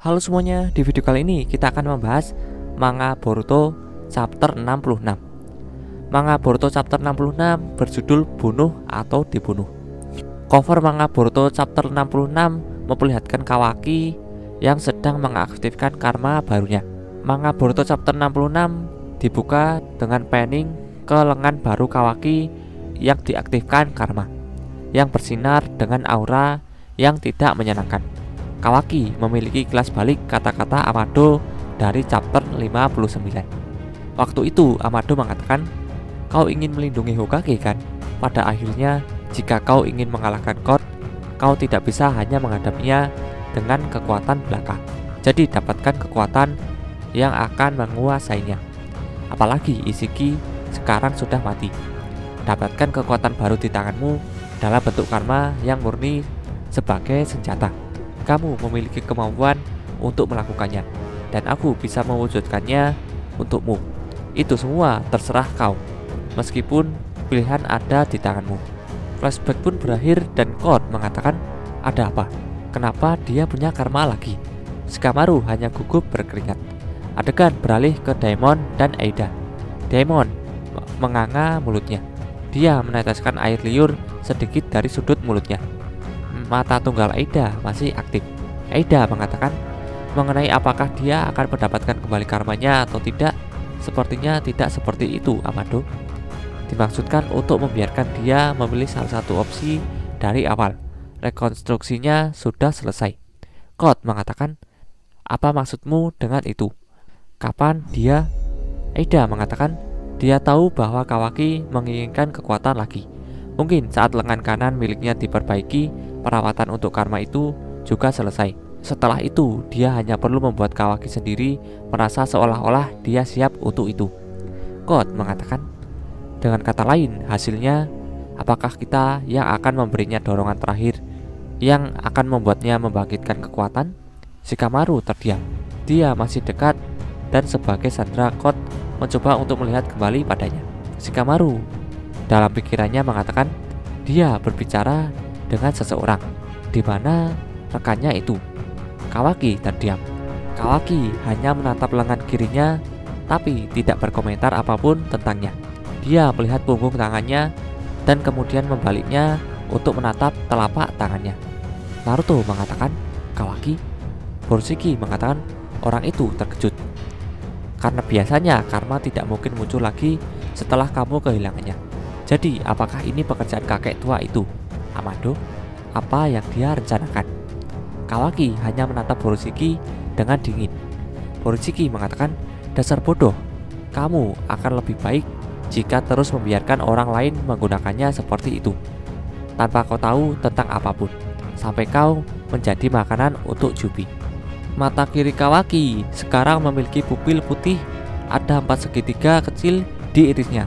Halo semuanya, di video kali ini kita akan membahas manga Boruto chapter 66. Manga Boruto chapter 66 berjudul Bunuh atau Dibunuh. Cover manga Boruto chapter 66 memperlihatkan Kawaki yang sedang mengaktifkan karma barunya. Manga Boruto chapter 66 dibuka dengan panning ke lengan baru Kawaki yang diaktifkan karma, yang bersinar dengan aura yang tidak menyenangkan. Kawaki memiliki kilas balik kata-kata Amado dari chapter 59. Waktu itu Amado mengatakan, "Kau ingin melindungi Hokage kan? Pada akhirnya, jika kau ingin mengalahkan God, kau tidak bisa hanya menghadapinya dengan kekuatan belaka. Jadi dapatkan kekuatan yang akan menguasainya. Apalagi Ishiki sekarang sudah mati. Dapatkan kekuatan baru di tanganmu dalam bentuk karma yang murni sebagai senjata. Kamu memiliki kemampuan untuk melakukannya, dan aku bisa mewujudkannya untukmu. Itu semua terserah kau, meskipun pilihan ada di tanganmu." Flashback pun berakhir dan God mengatakan, "Ada apa? Kenapa dia punya karma lagi?" Shikamaru hanya gugup berkeringat. Adegan beralih ke Daimon dan Aida. Daimon menganga mulutnya. Dia meneteskan air liur sedikit dari sudut mulutnya. Mata tunggal Aida masih aktif. Aida mengatakan, mengenai apakah dia akan mendapatkan kembali karmanya atau tidak, sepertinya tidak seperti itu, Amado. Dimaksudkan untuk membiarkan dia memilih salah satu opsi dari awal. Rekonstruksinya sudah selesai. God mengatakan, "Apa maksudmu dengan itu? Kapan dia?" Aida mengatakan, dia tahu bahwa Kawaki menginginkan kekuatan lagi. Mungkin saat lengan kanan miliknya diperbaiki, perawatan untuk karma itu juga selesai. Setelah itu, dia hanya perlu membuat Kawaki sendiri merasa seolah-olah dia siap untuk itu. God mengatakan, dengan kata lain, hasilnya, apakah kita yang akan memberinya dorongan terakhir yang akan membuatnya membangkitkan kekuatan? Shikamaru terdiam. Dia masih dekat, dan sebagai sandera God mencoba untuk melihat kembali padanya. Shikamaru dalam pikirannya mengatakan, dia berbicara dengan seseorang, di mana rekannya itu. Kawaki terdiam. Kawaki hanya menatap lengan kirinya, tapi tidak berkomentar apapun tentangnya. Dia melihat punggung tangannya dan kemudian membaliknya untuk menatap telapak tangannya. Naruto mengatakan, "Kawaki." Borushiki mengatakan, orang itu terkejut. Karena biasanya karma tidak mungkin muncul lagi setelah kamu kehilangannya. Jadi, apakah ini pekerjaan kakek tua itu, Amado? Apa yang dia rencanakan? Kawaki hanya menatap Borushiki dengan dingin. Borushiki mengatakan, "Dasar bodoh, kamu akan lebih baik jika terus membiarkan orang lain menggunakannya seperti itu, tanpa kau tahu tentang apapun, sampai kau menjadi makanan untuk Jubi." Mata kiri Kawaki sekarang memiliki pupil putih, ada 4 segitiga kecil di irisnya.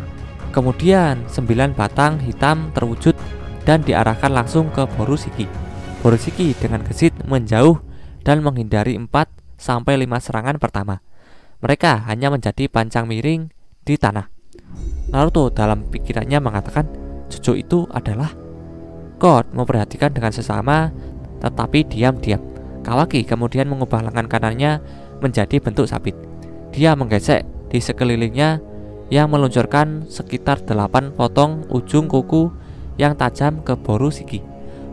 Kemudian 9 batang hitam terwujud dan diarahkan langsung ke Borushiki. Borushiki dengan gesit menjauh dan menghindari 4-5 serangan pertama. Mereka hanya menjadi pancang miring di tanah. Naruto dalam pikirannya mengatakan, cucu itu adalah God. Memperhatikan dengan sesama, tetapi diam-diam. Kawaki kemudian mengubah lengan kanannya menjadi bentuk sabit. Dia menggesek di sekelilingnya yang meluncurkan sekitar 8 potong ujung kuku yang tajam ke Borushiki.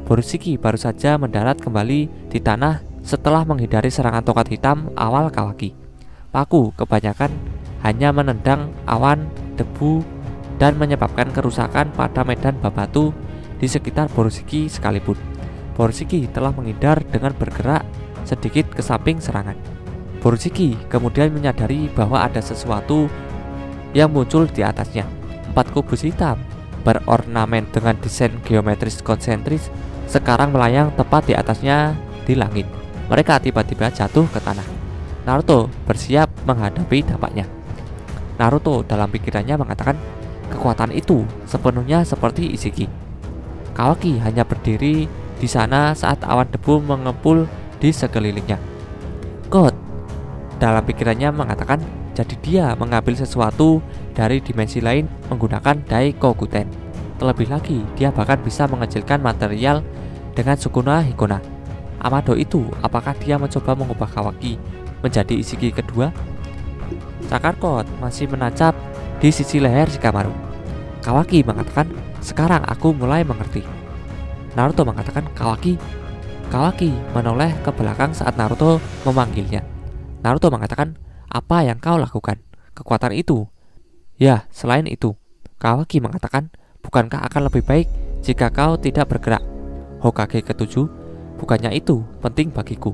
Borushiki baru saja mendarat kembali di tanah setelah menghindari serangan tongkat hitam awal Kawaki. Paku kebanyakan hanya menendang awan, debu, dan menyebabkan kerusakan pada medan batu di sekitar Borushiki sekalipun. Borushiki telah menghindar dengan bergerak sedikit ke samping serangan. Borushiki kemudian menyadari bahwa ada sesuatu yang muncul di atasnya. 4 kubus hitam berornamen dengan desain geometris konsentris sekarang melayang tepat di atasnya di langit. Mereka tiba-tiba jatuh ke tanah. Naruto bersiap menghadapi dampaknya. Naruto dalam pikirannya mengatakan, kekuatan itu sepenuhnya seperti Ishiki. Kawaki hanya berdiri di sana saat awan debu mengepul di sekelilingnya. God dalam pikirannya mengatakan, jadi dia mengambil sesuatu dari dimensi lain menggunakan Daikokuten. Terlebih lagi, dia bahkan bisa mengecilkan material dengan Sukuna Hikona. Amado itu, apakah dia mencoba mengubah Kawaki menjadi Ishiki kedua? Cakar kot masih menancap di sisi leher Shikamaru. Kawaki mengatakan, sekarang aku mulai mengerti. Naruto mengatakan, Kawaki. Kawaki menoleh ke belakang saat Naruto memanggilnya. Naruto mengatakan, apa yang kau lakukan? Kekuatan itu. Ya, selain itu. Kawaki mengatakan, bukankah akan lebih baik jika kau tidak bergerak? Hokage ketujuh, bukannya itu penting bagiku.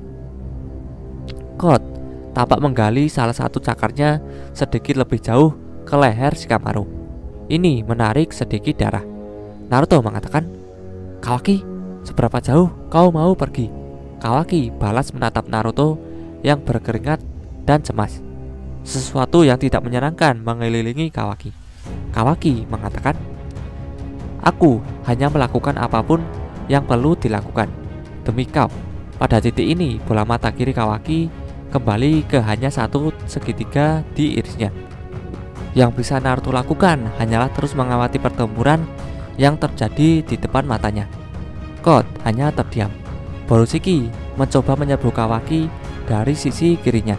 Kot tampak menggali salah satu cakarnya sedikit lebih jauh ke leher Shikamaru. Ini menarik sedikit darah. Naruto mengatakan, Kawaki, seberapa jauh kau mau pergi? Kawaki balas menatap Naruto yang berkeringat dan cemas. Sesuatu yang tidak menyenangkan mengelilingi Kawaki. Kawaki mengatakan, aku hanya melakukan apapun yang perlu dilakukan demi kau. Pada titik ini, bola mata kiri Kawaki kembali ke hanya satu segitiga di irisnya. Yang bisa Naruto lakukan hanyalah terus mengamati pertempuran yang terjadi di depan matanya. Kot hanya terdiam. Borushiki mencoba menyerbu Kawaki dari sisi kirinya.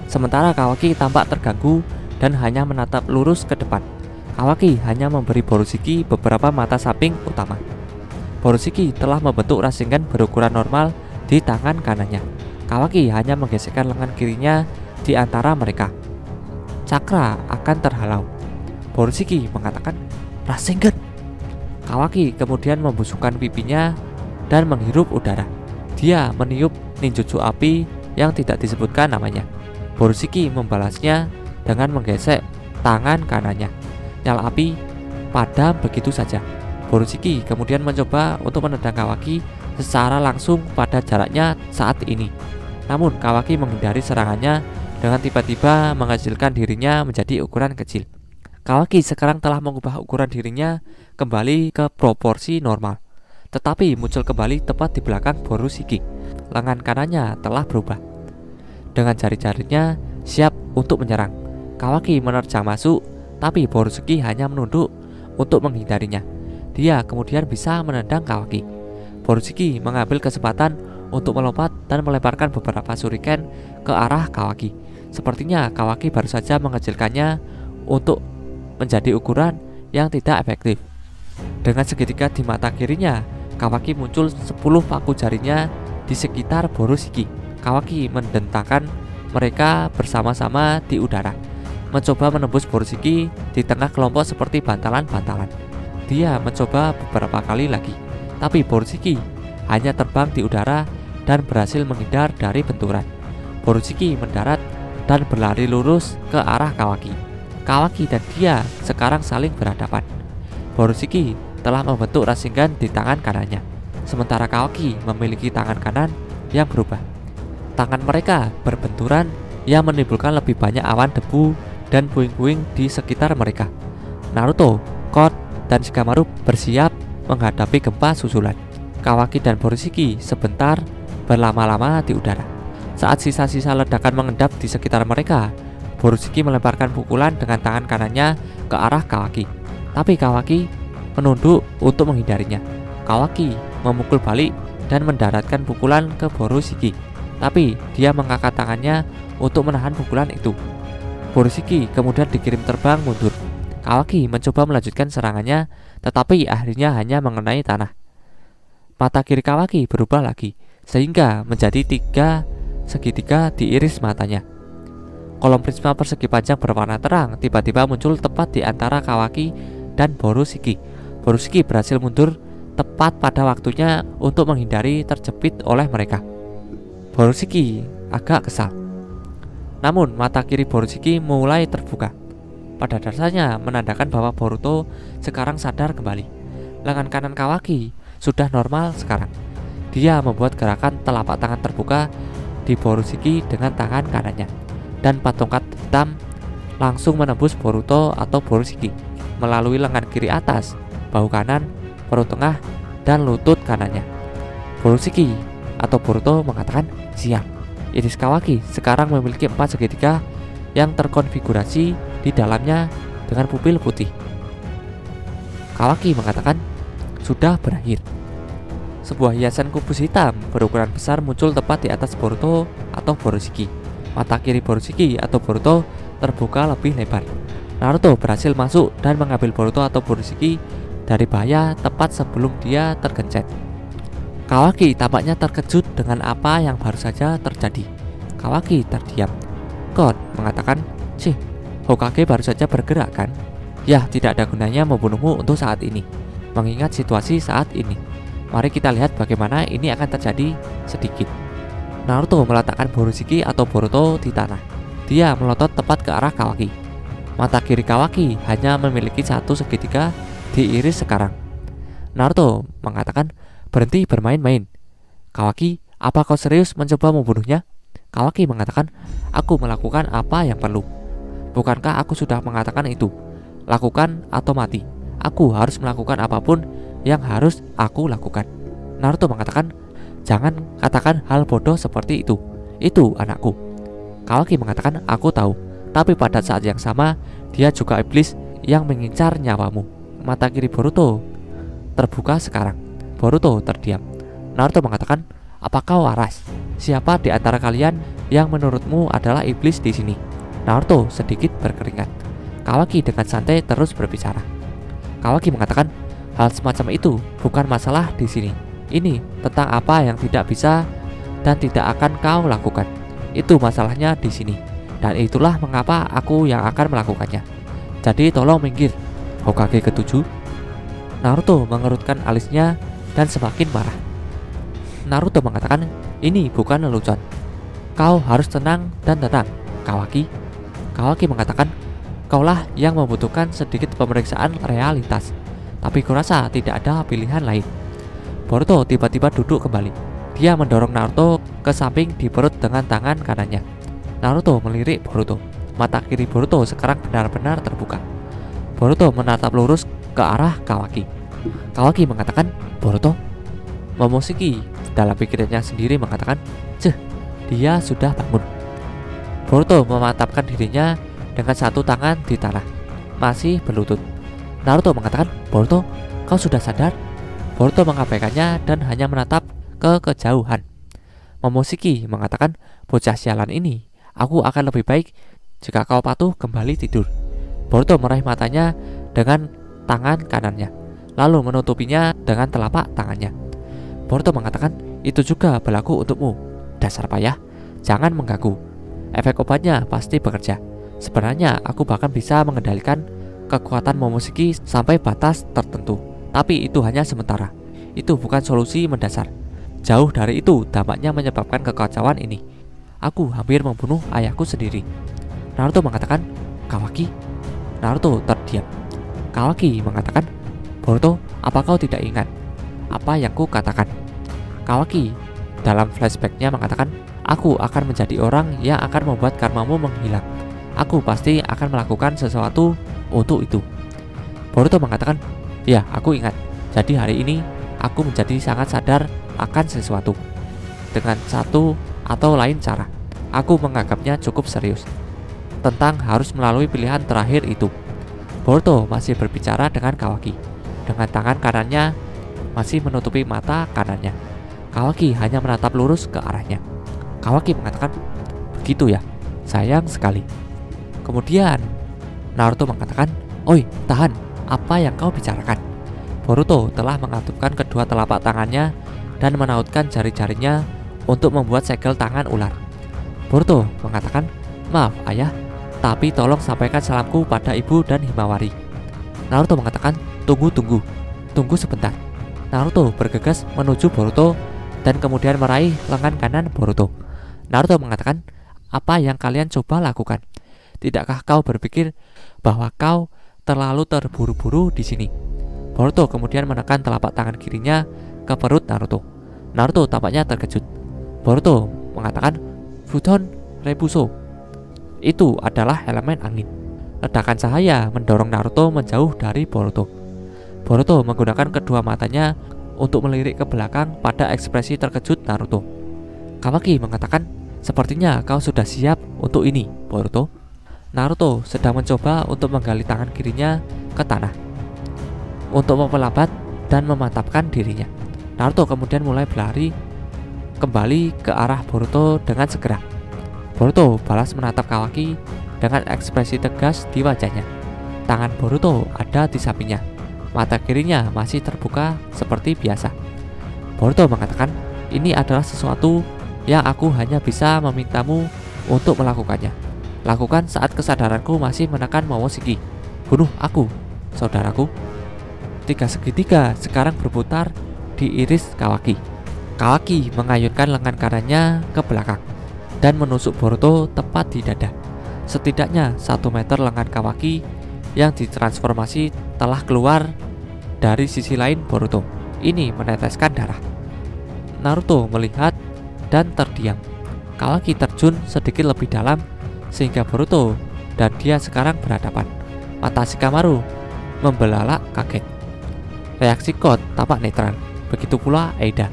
Sementara Kawaki tampak terganggu dan hanya menatap lurus ke depan. Kawaki hanya memberi Borushiki beberapa mata samping utama. Borushiki telah membentuk Rasengan berukuran normal di tangan kanannya. Kawaki hanya menggesekkan lengan kirinya di antara mereka. Cakra akan terhalau. Borushiki mengatakan, Rasengan. Kawaki kemudian membusukkan pipinya dan menghirup udara. Dia meniup ninjutsu api yang tidak disebutkan namanya. Borushiki membalasnya dengan menggesek tangan kanannya. Nyala api padam begitu saja. Borushiki kemudian mencoba untuk menendang Kawaki secara langsung pada jaraknya saat ini. Namun Kawaki menghindari serangannya dengan tiba-tiba mengecilkan dirinya menjadi ukuran kecil. Kawaki sekarang telah mengubah ukuran dirinya kembali ke proporsi normal, tetapi muncul kembali tepat di belakang Borushiki. Lengan kanannya telah berubah. Dengan jari-jarinya siap untuk menyerang. Kawaki menerjang masuk, tapi Borushiki hanya menunduk untuk menghindarinya. Dia kemudian bisa menendang Kawaki. Borushiki mengambil kesempatan untuk melompat dan melemparkan beberapa shuriken ke arah Kawaki. Sepertinya Kawaki baru saja mengecilkannya untuk menjadi ukuran yang tidak efektif. Dengan segitiga di mata kirinya, Kawaki muncul 10 paku jarinya di sekitar Borushiki. Kawaki mendentangkan mereka bersama-sama di udara, mencoba menembus Borushiki di tengah kelompok seperti bantalan-bantalan. Dia mencoba beberapa kali lagi, tapi Borushiki hanya terbang di udara dan berhasil menghindar dari benturan. Borushiki mendarat dan berlari lurus ke arah Kawaki. Kawaki dan dia sekarang saling berhadapan. Borushiki telah membentuk Rasengan di tangan kanannya, sementara Kawaki memiliki tangan kanan yang berubah. Tangan mereka berbenturan yang menimbulkan lebih banyak awan debu dan puing-puing di sekitar mereka. Naruto, Kot, dan Shikamaru bersiap menghadapi gempa susulan. Kawaki dan Borushiki sebentar berlama-lama di udara. Saat sisa-sisa ledakan mengendap di sekitar mereka, Borushiki melemparkan pukulan dengan tangan kanannya ke arah Kawaki. Tapi Kawaki menunduk untuk menghindarinya. Kawaki memukul balik dan mendaratkan pukulan ke Borushiki. Tapi dia mengangkat tangannya untuk menahan pukulan itu. Borushiki kemudian dikirim terbang mundur. Kawaki mencoba melanjutkan serangannya, tetapi akhirnya hanya mengenai tanah. Mata kiri Kawaki berubah lagi, sehingga menjadi 3 segitiga di iris matanya. Kolom prisma persegi panjang berwarna terang tiba-tiba muncul tepat di antara Kawaki dan Borushiki. Borushiki berhasil mundur tepat pada waktunya untuk menghindari terjepit oleh mereka. Borushiki agak kesal. Namun mata kiri Borushiki mulai terbuka. Pada dasarnya menandakan bahwa Boruto sekarang sadar kembali. Lengan kanan Kawaki sudah normal sekarang. Dia membuat gerakan telapak tangan terbuka di Borushiki dengan tangan kanannya, dan tongkat hitam langsung menembus Boruto atau Borushiki melalui lengan kiri atas, bahu kanan, perut tengah, dan lutut kanannya. Borushiki atau Boruto mengatakan, siap. Iris Kawaki sekarang memiliki 4 segitiga yang terkonfigurasi di dalamnya dengan pupil putih. Kawaki mengatakan, sudah berakhir. sebuah hiasan kubus hitam berukuran besar muncul tepat di atas Boruto atau Boroshiki. Mata kiri Boroshiki atau Boruto terbuka lebih lebar. Naruto berhasil masuk dan mengambil Boruto atau Boroshiki dari bahaya tepat sebelum dia tergencet. Kawaki tampaknya terkejut dengan apa yang baru saja terjadi. Kawaki terdiam. God mengatakan, "Cih, Hokage baru saja bergerak kan? Ya, tidak ada gunanya membunuhmu untuk saat ini. Mengingat situasi saat ini, mari kita lihat bagaimana ini akan terjadi sedikit." Naruto meletakkan Boroshiki atau Boruto di tanah. Dia melotot tepat ke arah Kawaki. Mata kiri Kawaki hanya memiliki satu segitiga diiris sekarang. Naruto mengatakan, "Berhenti bermain-main." "Kawaki, apa kau serius mencoba membunuhnya?" Kawaki mengatakan, "Aku melakukan apa yang perlu. Bukankah aku sudah mengatakan itu? Lakukan atau mati. Aku harus melakukan apapun yang harus aku lakukan." Naruto mengatakan, "Jangan katakan hal bodoh seperti itu. Itu anakku." Kawaki mengatakan, "Aku tahu. Tapi pada saat yang sama, dia juga iblis yang mengincar nyawamu." Mata kiri Boruto terbuka sekarang. Boruto terdiam. Naruto mengatakan, "Apa kau waras? Siapa di antara kalian yang menurutmu adalah iblis di sini?" Naruto sedikit berkeringat. Kawaki dengan santai terus berbicara. Kawaki mengatakan, "Hal semacam itu bukan masalah di sini. Ini tentang apa yang tidak bisa dan tidak akan kau lakukan. Itu masalahnya di sini. Dan itulah mengapa aku yang akan melakukannya. Jadi tolong minggir, Hokage ketujuh." Naruto mengerutkan alisnya dan semakin marah. Naruto mengatakan, "Ini bukan lelucon. Kau harus tenang dan tenang, Kawaki." Kawaki mengatakan, "Kaulah yang membutuhkan sedikit pemeriksaan realitas. Tapi kurasa tidak ada pilihan lain." Boruto tiba-tiba duduk kembali. Dia mendorong Naruto ke samping di perut dengan tangan kanannya. Naruto melirik Boruto. Mata kiri Boruto sekarang benar-benar terbuka. Boruto menatap lurus ke arah Kawaki. Kawaki mengatakan, "Boruto." Momoshiki dalam pikirannya sendiri mengatakan, "Ceh, dia sudah bangun." Boruto mematapkan dirinya dengan satu tangan di tanah, masih berlutut. Naruto mengatakan, "Boruto, kau sudah sadar?" Boruto mengabaikannya dan hanya menatap ke kejauhan. Momoshiki mengatakan, "Bocah sialan ini, aku akan lebih baik jika kau patuh kembali tidur." Boruto meraih matanya dengan tangan kanannya, lalu menutupinya dengan telapak tangannya. Boruto mengatakan, "Itu juga berlaku untukmu, dasar payah. Jangan mengganggu. Efek obatnya pasti bekerja. Sebenarnya aku bahkan bisa mengendalikan kekuatan Momoshiki sampai batas tertentu. Tapi itu hanya sementara. Itu bukan solusi mendasar. Jauh dari itu dampaknya menyebabkan kekacauan ini. Aku hampir membunuh ayahku sendiri." Naruto mengatakan, "Kawaki?" Naruto terdiam. Kawaki mengatakan, "Boruto, apa kau tidak ingat apa yang ku katakan?" Kawaki dalam flashbacknya mengatakan, "Aku akan menjadi orang yang akan membuat karmamu menghilang. Aku pasti akan melakukan sesuatu untuk itu." Boruto mengatakan, "Ya, aku ingat. Jadi hari ini aku menjadi sangat sadar akan sesuatu. Dengan satu atau lain cara, aku menganggapnya cukup serius. Tentang harus melalui pilihan terakhir itu." Boruto masih berbicara dengan Kawaki. Dengan tangan kanannya masih menutupi mata kanannya. Kawaki hanya menatap lurus ke arahnya. Kawaki mengatakan, "Begitu ya, sayang sekali." Kemudian Naruto mengatakan, "Oi, tahan, apa yang kau bicarakan?" Boruto telah mengatupkan kedua telapak tangannya dan menautkan jari-jarinya untuk membuat segel tangan ular. Boruto mengatakan, "Maaf ayah, tapi tolong sampaikan salamku pada ibu dan Himawari." Naruto mengatakan, Tunggu sebentar." Naruto bergegas menuju Boruto dan kemudian meraih lengan kanan Boruto. Naruto mengatakan, "Apa yang kalian coba lakukan? Tidakkah kau berpikir bahwa kau terlalu terburu-buru di sini?" Boruto kemudian menekan telapak tangan kirinya ke perut Naruto. Naruto tampaknya terkejut. Boruto mengatakan, "Futon Rebuso." Itu adalah elemen angin. Ledakan cahaya mendorong Naruto menjauh dari Boruto. Boruto menggunakan kedua matanya untuk melirik ke belakang pada ekspresi terkejut Naruto. Kawaki mengatakan, "Sepertinya kau sudah siap untuk ini, Boruto." Naruto sedang mencoba untuk menggali tangan kirinya ke tanah untuk memperlambat dan memantapkan dirinya. Naruto kemudian mulai berlari kembali ke arah Boruto dengan segera. Boruto balas menatap Kawaki dengan ekspresi tegas di wajahnya. Tangan Boruto ada di sampingnya. Mata kirinya masih terbuka seperti biasa. Boruto mengatakan, "Ini adalah sesuatu yang aku hanya bisa memintamu untuk melakukannya. Lakukan saat kesadaranku masih menekan Momoshiki. Bunuh aku, saudaraku." Tiga segitiga sekarang berputar di iris Kawaki. Kawaki mengayunkan lengan kanannya ke belakang dan menusuk Boruto tepat di dada. Setidaknya 1 meter lengan Kawaki yang ditransformasi telah keluar dari sisi lain Boruto. Ini meneteskan darah. Naruto melihat dan terdiam. Kawaki terjun sedikit lebih dalam sehingga Boruto dan dia sekarang berhadapan. Mata Shikamaru membelalak kaget. Reaksi Code tampak netral. Begitu pula Aida.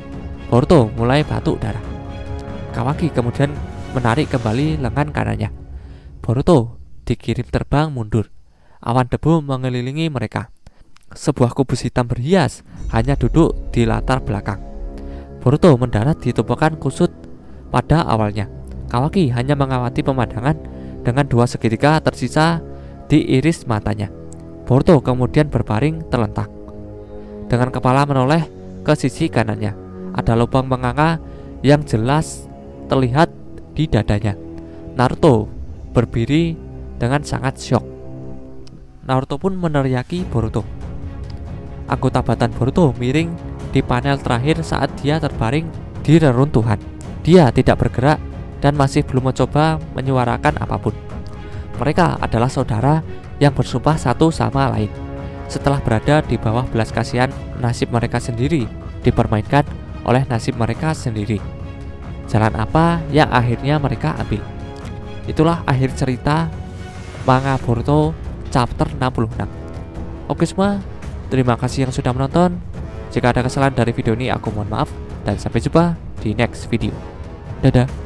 Boruto mulai batuk darah. Kawaki kemudian menarik kembali lengan kanannya. Boruto dikirim terbang mundur. Awan debu mengelilingi mereka. Sebuah kubus hitam berhias hanya duduk di latar belakang. Boruto mendarat di tumpukan kusut pada awalnya. Kawaki hanya mengamati pemandangan dengan 2 segitiga tersisa di iris matanya. Boruto kemudian berbaring terlentak. Dengan kepala menoleh ke sisi kanannya. Ada lubang menganga yang jelas terlihat di dadanya. Naruto berdiri dengan sangat syok. Naruto pun meneriaki Boruto. Anggota badan Boruto miring di panel terakhir saat dia terbaring di reruntuhan. Dia tidak bergerak dan masih belum mencoba menyuarakan apapun. Mereka adalah saudara yang bersumpah satu sama lain. Setelah berada di bawah belas kasihan, nasib mereka sendiri dipermainkan oleh nasib mereka sendiri. Jalan apa yang akhirnya mereka ambil? Itulah akhir cerita manga Boruto chapter 66. Oke semua, terima kasih yang sudah menonton. Jika ada kesalahan dari video ini aku mohon maaf, dan sampai jumpa di next video. Dadah.